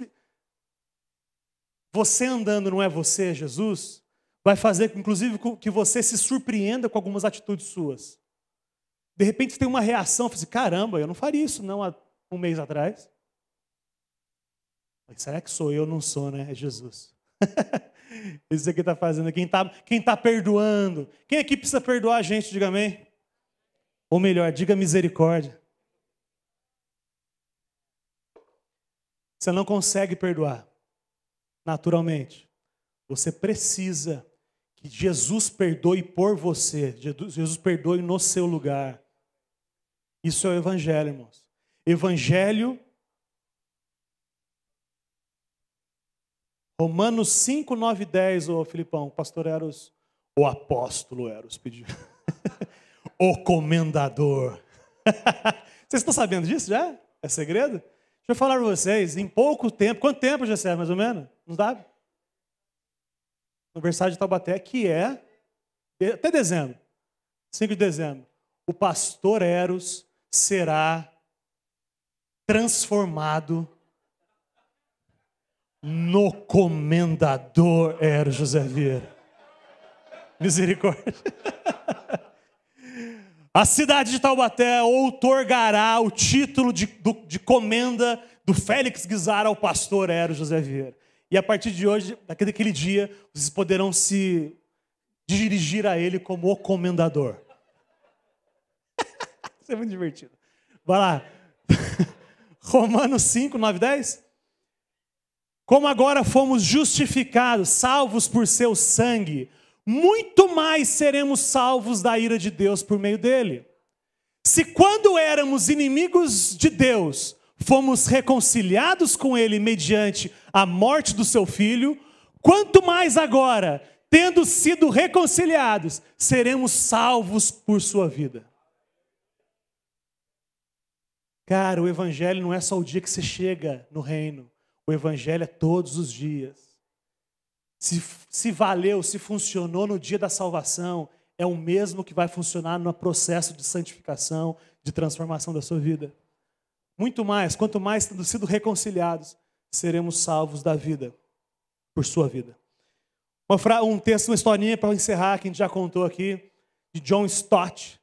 você andando não é você, é Jesus, vai fazer, inclusive, que você se surpreenda com algumas atitudes suas. De repente você tem uma reação, você diz, caramba, eu não faria isso não há um mês atrás. Mas será que sou eu? Não sou, né? É Jesus. Isso aqui está fazendo. Quem tá perdoando? Quem aqui precisa perdoar a gente? Diga amém. Ou melhor, diga misericórdia. Você não consegue perdoar naturalmente. Você precisa que Jesus perdoe por você. Jesus perdoe no seu lugar. Isso é o Evangelho, irmãos. Evangelho. Romanos 5, 9 e 10, ô Filipão, o pastor Eros, o apóstolo Eros pediu. O comendador. Vocês estão sabendo disso já? É segredo? Deixa eu falar para vocês, em pouco tempo, quanto tempo já serve mais ou menos? Não sabe? Aniversário de Taubaté, que é até dezembro, 5 de dezembro. O pastor Eros será transformado no comendador Eros José Vieira. Misericórdia. A cidade de Taubaté outorgará o título de comenda do Félix Guizar ao pastor Eros José Vieira. E a partir de hoje, daquele dia, vocês poderão se dirigir a ele como o comendador. Isso é muito divertido. Vai lá. Romanos 5, 9 e 10. Como agora fomos justificados, salvos por seu sangue, muito mais seremos salvos da ira de Deus por meio dele. Se quando éramos inimigos de Deus, fomos reconciliados com ele mediante a morte do seu filho, quanto mais agora, tendo sido reconciliados, seremos salvos por sua vida. Cara, o evangelho não é só o dia que você chega no reino. O evangelho é todos os dias. Se valeu, se funcionou no dia da salvação, é o mesmo que vai funcionar no processo de santificação, de transformação da sua vida. Muito mais, quanto mais tendo sido reconciliados, seremos salvos da vida, por sua vida. Um texto, uma historinha para encerrar, que a gente já contou aqui. de John Stott,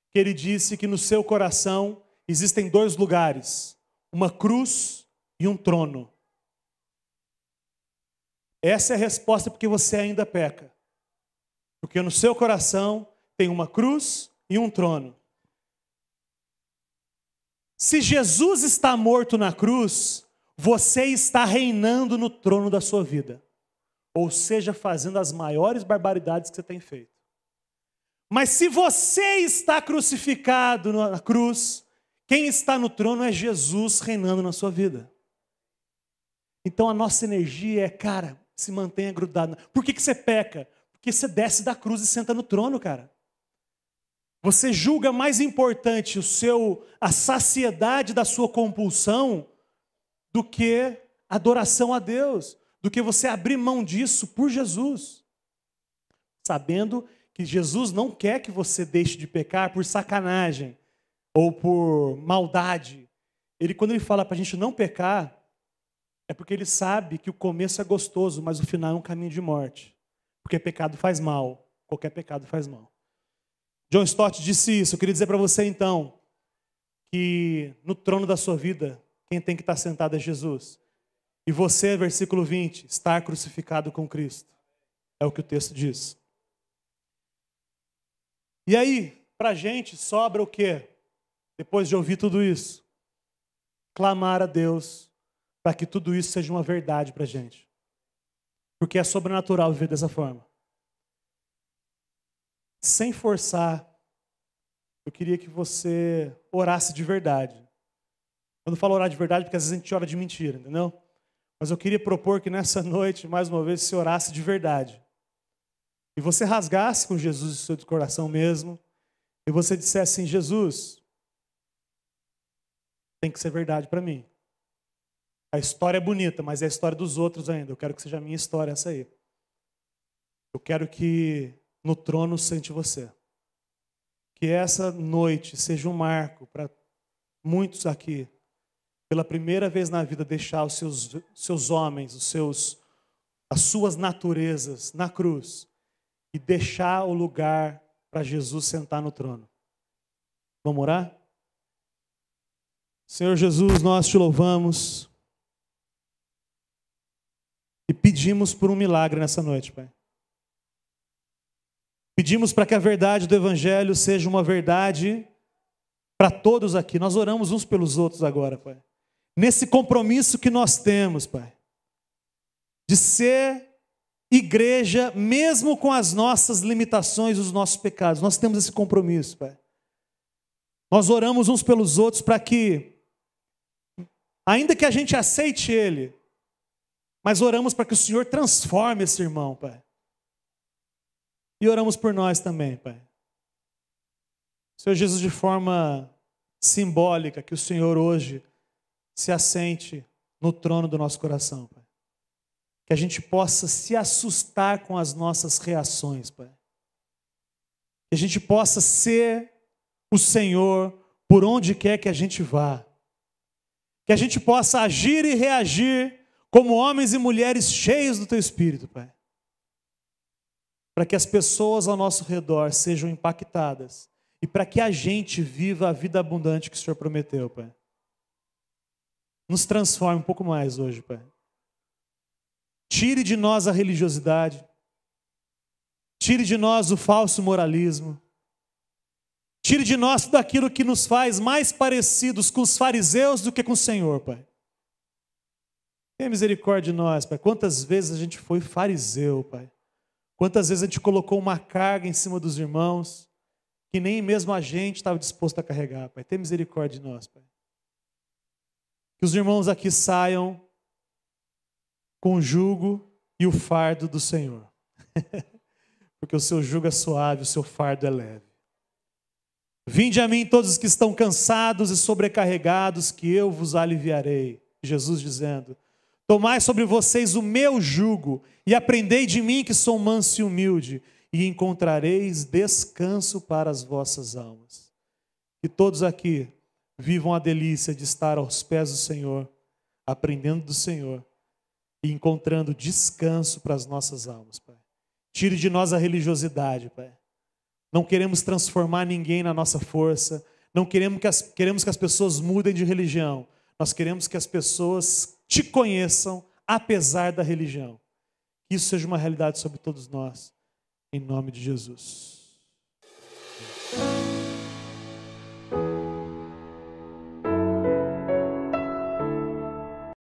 que ele disse que no seu coração existem dois lugares, uma cruz e um trono. Essa é a resposta porque você ainda peca. Porque no seu coração tem uma cruz e um trono. Se Jesus está morto na cruz, você está reinando no trono da sua vida. Ou seja, fazendo as maiores barbaridades que você tem feito. Mas se você está crucificado na cruz, quem está no trono é Jesus reinando na sua vida. Então a nossa energia é, cara, se mantenha grudado. Por que você peca? Porque você desce da cruz e senta no trono, cara. Você julga mais importante a saciedade da sua compulsão do que a adoração a Deus, do que você abrir mão disso por Jesus. Sabendo que Jesus não quer que você deixe de pecar por sacanagem ou por maldade. Quando ele fala para a gente não pecar, é porque ele sabe que o começo é gostoso, mas o final é um caminho de morte. Porque pecado faz mal. Qualquer pecado faz mal. John Stott disse isso. Eu queria dizer para você então que no trono da sua vida, quem tem que estar sentado é Jesus. E você, versículo 20, estar crucificado com Cristo. É o que o texto diz. E aí, para a gente, sobra o quê? Depois de ouvir tudo isso, clamar a Deus para que tudo isso seja uma verdade para a gente. Porque é sobrenatural viver dessa forma. Sem forçar, eu queria que você orasse de verdade. Eu não falo orar de verdade porque às vezes a gente ora de mentira, entendeu? Mas eu queria propor que nessa noite, mais uma vez, você orasse de verdade. E você rasgasse com Jesus o seu coração mesmo. E você dissesse assim, Jesus, tem que ser verdade para mim. A história é bonita, mas é a história dos outros ainda. Eu quero que seja a minha história essa aí. Eu quero que no trono sente você. Que essa noite seja um marco para muitos aqui, pela primeira vez na vida, deixar os seus homens, as suas naturezas na cruz e deixar o lugar para Jesus sentar no trono. Vamos orar? Senhor Jesus, nós te louvamos e pedimos por um milagre nessa noite, Pai. Pedimos para que a verdade do Evangelho seja uma verdade para todos aqui. Nós oramos uns pelos outros agora, Pai. Nesse compromisso que nós temos, Pai, de ser igreja, mesmo com as nossas limitações, os nossos pecados. Nós temos esse compromisso, Pai. Nós oramos uns pelos outros para que, ainda que a gente aceite Ele, mas oramos para que o Senhor transforme esse irmão, Pai. E oramos por nós também, Pai. Senhor Jesus, de forma simbólica, que o Senhor hoje se assente no trono do nosso coração, Pai. Que a gente possa se assustar com as nossas reações, Pai. Que a gente possa ser o Senhor por onde quer que a gente vá. Que a gente possa agir e reagir como homens e mulheres cheios do Teu Espírito, Pai. Para que as pessoas ao nosso redor sejam impactadas e para que a gente viva a vida abundante que o Senhor prometeu, Pai. Nos transforme um pouco mais hoje, Pai. Tire de nós a religiosidade. Tire de nós o falso moralismo. Tire de nós tudo aquilo que nos faz mais parecidos com os fariseus do que com o Senhor, Pai. Tenha misericórdia de nós, Pai. Quantas vezes a gente foi fariseu, Pai. Quantas vezes a gente colocou uma carga em cima dos irmãos que nem mesmo a gente estava disposto a carregar, Pai. Tenha misericórdia de nós, Pai. Que os irmãos aqui saiam com o jugo e o fardo do Senhor. Porque o seu jugo é suave, o seu fardo é leve. Vinde a mim todos os que estão cansados e sobrecarregados, que eu vos aliviarei. Jesus dizendo, tomai sobre vocês o meu jugo e aprendei de mim que sou manso e humilde, e encontrareis descanso para as vossas almas. Que todos aqui vivam a delícia de estar aos pés do Senhor, aprendendo do Senhor e encontrando descanso para as nossas almas, Pai. Tire de nós a religiosidade, Pai. Não queremos transformar ninguém na nossa força. Não queremos que as pessoas mudem de religião. Nós queremos que as pessoas te conheçam apesar da religião. Que isso seja uma realidade sobre todos nós. Em nome de Jesus.